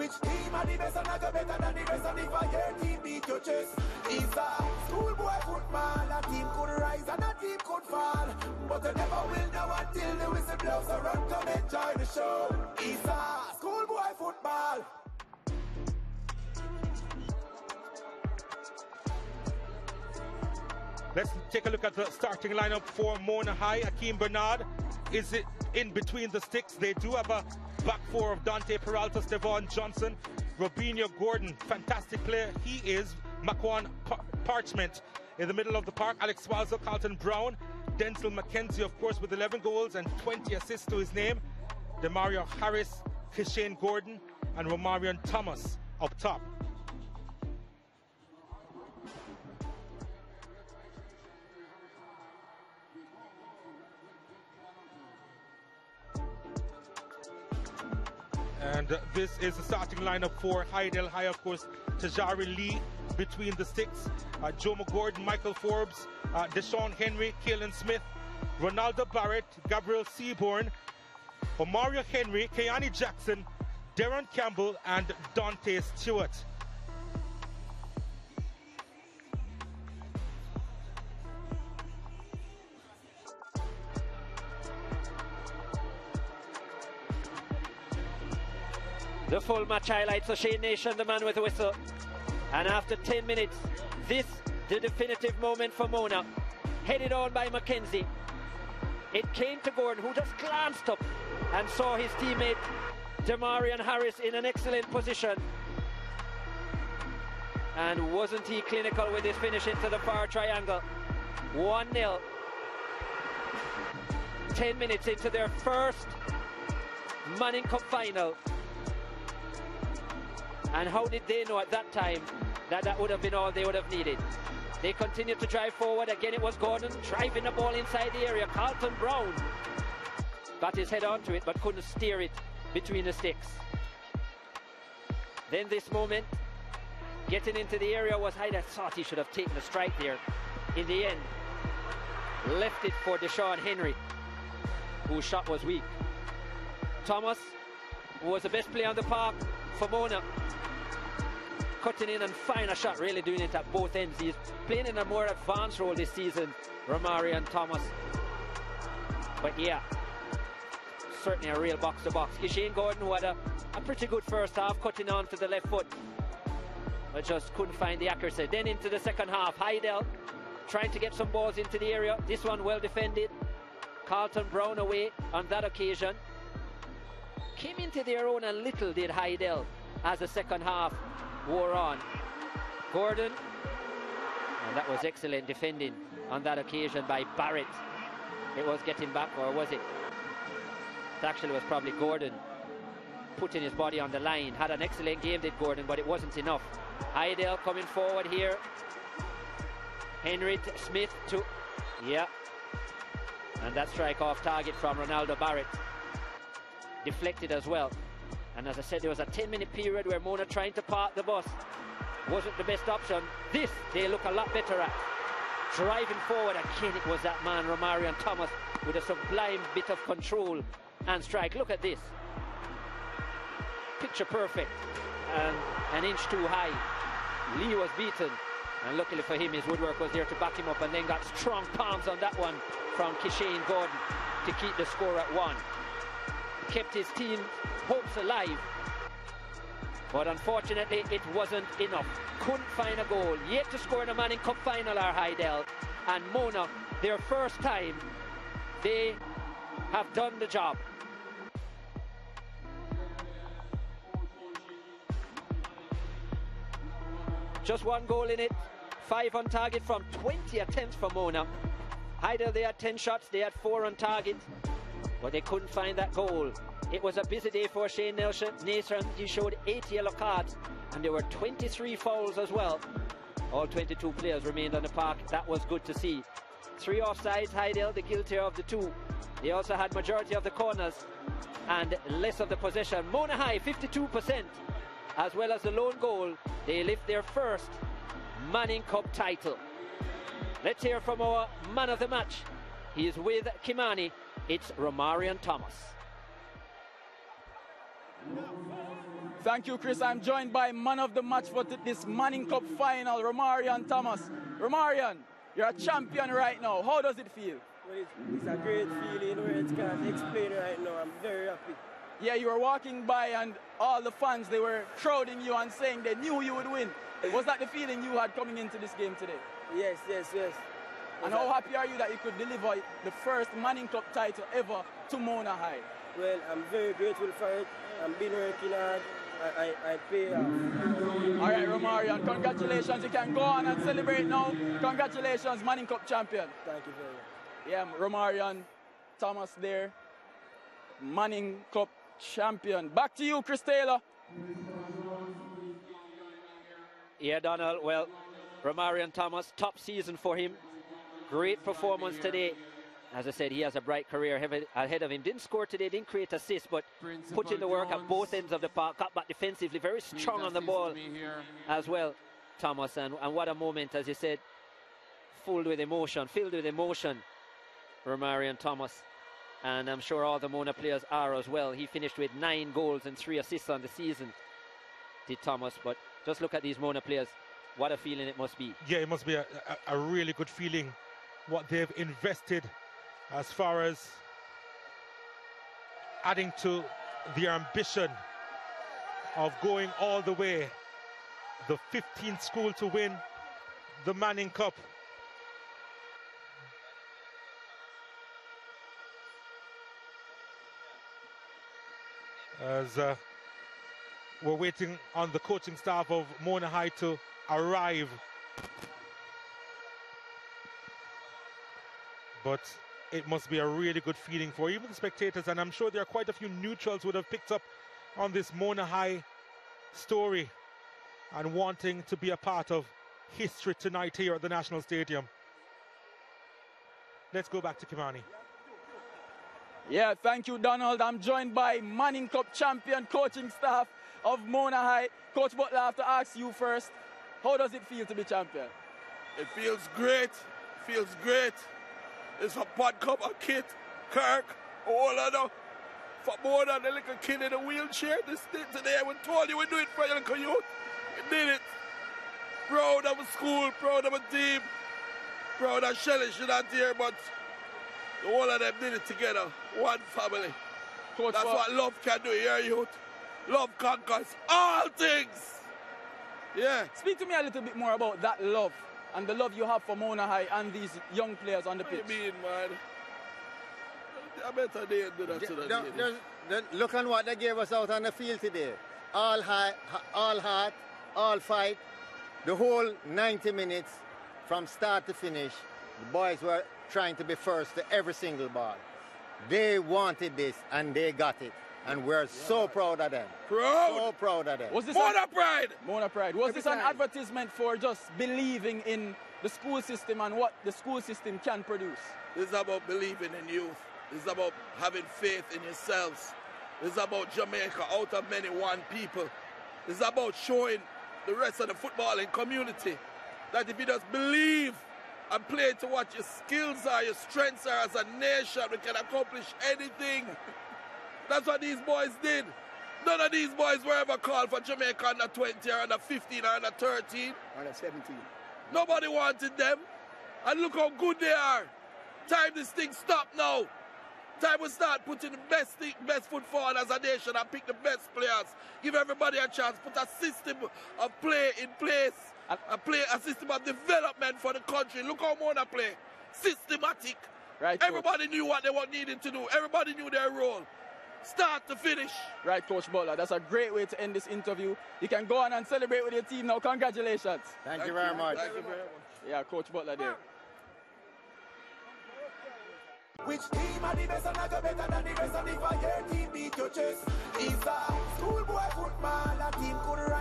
Which team are the best and I go better than the rest? And if I hear team beat your chest, it's a schoolboy football. A team could rise and a team could fall, but they never will know until the whistle blows. So run, come enjoy the show. It's a schoolboy football. Let's take a look at the starting lineup for Mona High. Akeem Bernard is it in between the sticks. They do have a back four of Dante Peralta, Stevan Johnson, Robinho Gordon, fantastic player he is. Makwan Parchment in the middle of the park. Alex Swazo, Carlton Brown, Denzel McKenzie, of course, with 11 goals and 20 assists to his name. Demario Harris, Kishane Gordon, and Romarion Thomas up top. And this is the starting lineup for Hydel High, of course. Tajari Lee between the sticks. Jomo Gordon, Michael Forbes, Deshaun Henry, Kalen Smith, Ronaldo Barrett, Gabriel Seaborn, Omario Henry, Keani Jackson, Darren Campbell, and Dante Stewart. The full match highlights of Shane Nation, the man with the whistle. And after 10 minutes, this the definitive moment for Mona. Headed on by Mackenzie. It came to Gordon, who just glanced up and saw his teammate Demarion Harris in an excellent position. And wasn't he clinical with his finish into the far triangle? 1-0. 10 minutes into their first Manning Cup final. And how did they know at that time that that would have been all they would have needed? They continued to drive forward. Again, it was Gordon driving the ball inside the area. Carlton Brown got his head onto it but couldn't steer it between the sticks. Then this moment, getting into the area was Hydel. Thought he should have taken the strike there. In the end, left it for Deshaun Henry, whose shot was weak. Thomas was the best player on the park for Mona. Cutting in and fine a shot, really doing it at both ends. He's playing in a more advanced role this season, Romarion Thomas. But yeah, certainly a real box-to-box. Kishane Gordon, who had a pretty good first half, cutting on to the left foot, but just couldn't find the accuracy. Then into the second half, Hydel trying to get some balls into the area. This one well defended. Carlton Brown away on that occasion. Came into their own a little, did Hydel, as the second half wore on. Gordon, and that was excellent defending on that occasion by Barrett. It was getting back, or was it? It actually was probably Gordon putting his body on the line. Had an excellent game, did Gordon, but it wasn't enough. Hydel coming forward here. Henry Smith to, yeah. And that strike off target from Ronaldo Barrett. Deflected as well. And as I said, there was a 10-minute period where Mona trying to park the bus wasn't the best option. This they look a lot better at. Driving forward again, it was that man Romarion Thomas with a sublime bit of control and strike. Look at this. Picture perfect. And an inch too high. Lee was beaten, and luckily for him his woodwork was there to back him up, and then got strong palms on that one from Kishane Gordon to keep the score at 1. Kept his team hopes alive, but unfortunately it wasn't enough. Couldn't find a goal. Yet to score in a Manning Cup final are Hydel and Mona. Their first time, they have done the job. Just 1 goal in it, 5 on target from 20 attempts for Mona. Hydel, they had 10 shots, they had 4 on target, but they couldn't find that goal. It was a busy day for Shane Nation. He showed 8 yellow cards, and there were 23 fouls as well. All 22 players remained on the park. That was good to see. 3 offsides, Hydel, the guiltier of the 2. They also had majority of the corners and less of the possession. Mona High, 52%, as well as the lone goal. They lift their first Manning Cup title. Let's hear from our man of the match. He is with Kimani. It's Romarion Thomas. Thank you, Chris. I'm joined by man of the match for this Manning Cup final, Romarion Thomas. Romarion, you're a champion right now. How does it feel? Well, it's a great feeling, words can't explain right now. I'm very happy. Yeah, you were walking by and all the fans, they were crowding you and saying they knew you would win. Was that the feeling you had coming into this game today? Yes. And how happy are you that you could deliver the first Manning Cup title ever to Mona High? Well, I'm very grateful for it. I've been working hard. I pay off. All right, Romarion, congratulations. You can go on and celebrate now. Congratulations, Manning Cup champion. Thank you very much. Yeah, Romarion Thomas there, Manning Cup champion. Back to you, Chris Taylor. Yeah, Donald, well, Romarion Thomas, top season for him. Great performance today. As I said, he has a bright career ahead of him. Didn't score today, didn't create assists, but put in the work at both ends of the park. Got back defensively, very strong on the ball as well, Thomas. And what a moment, as you said, filled with emotion, Romarion Thomas. And I'm sure all the Mona players are as well. He finished with 9 goals and 3 assists on the season, did Thomas. But just look at these Mona players. What a feeling it must be. Yeah, it must be a really good feeling, what they've invested as far as adding to their ambition of going all the way. The 15th school to win the Manning Cup. As we're waiting on the coaching staff of Mona High to arrive. But it must be a really good feeling for even the spectators, and I'm sure there are quite a few neutrals who would have picked up on this Mona High story and wanting to be a part of history tonight here at the National Stadium. Let's go back to Kimani. Yeah, thank you, Donald. I'm joined by Manning Cup champion coaching staff of Mona High. Coach Butler, I have to ask you first, how does it feel to be champion? It feels great. It's a bad cup of kid, Kirk, all of them. For more than a little kid in a wheelchair, this thing today, we told you we do it for your little youth. We did it. Proud of a school, proud of a team, proud of Shelley, she's not here, but all of them did it together, one family. Coach, that's what love can do here, youth. Love conquers all things. Yeah. Speak to me a little bit more about that love and the love you have for Mona High and these young players on the pitch. What do you mean, man? I better they do that to them. Look on what they gave us out on the field today. All heart, all fight. The whole 90 minutes from start to finish, the boys were trying to be first to every single ball. They wanted this and they got it. And we're so proud of them. So proud of them. Was this Mona Pride! Mona Pride. Was this an advertisement for just believing in the school system and what the school system can produce? This is about believing in youth. This is about having faith in yourselves. This is about Jamaica out of many one people. This is about showing the rest of the footballing community that if you just believe and play to what your skills are, your strengths are as a nation, we can accomplish anything. That's what these boys did. None of these boys were ever called for Jamaica under 20 or under 15 or under 13. Under 17. Nobody wanted them. And look how good they are. Time this thing stop now. Time we start putting the best foot forward as a nation and pick the best players. Give everybody a chance. Put a system of play in place. A system of development for the country. Look how Mona play. Systematic. Right, everybody knew what they were needing to do. Everybody knew their role. Start to finish. Right, Coach Butler. That's a great way to end this interview. You can go on and celebrate with your team now. Congratulations. Thank you very much. Thank you very much. Yeah, Coach Butler there. Which team are the best and I go better than the rest, and if your team beat your chest, it's a Schoolboy football, a team could rise.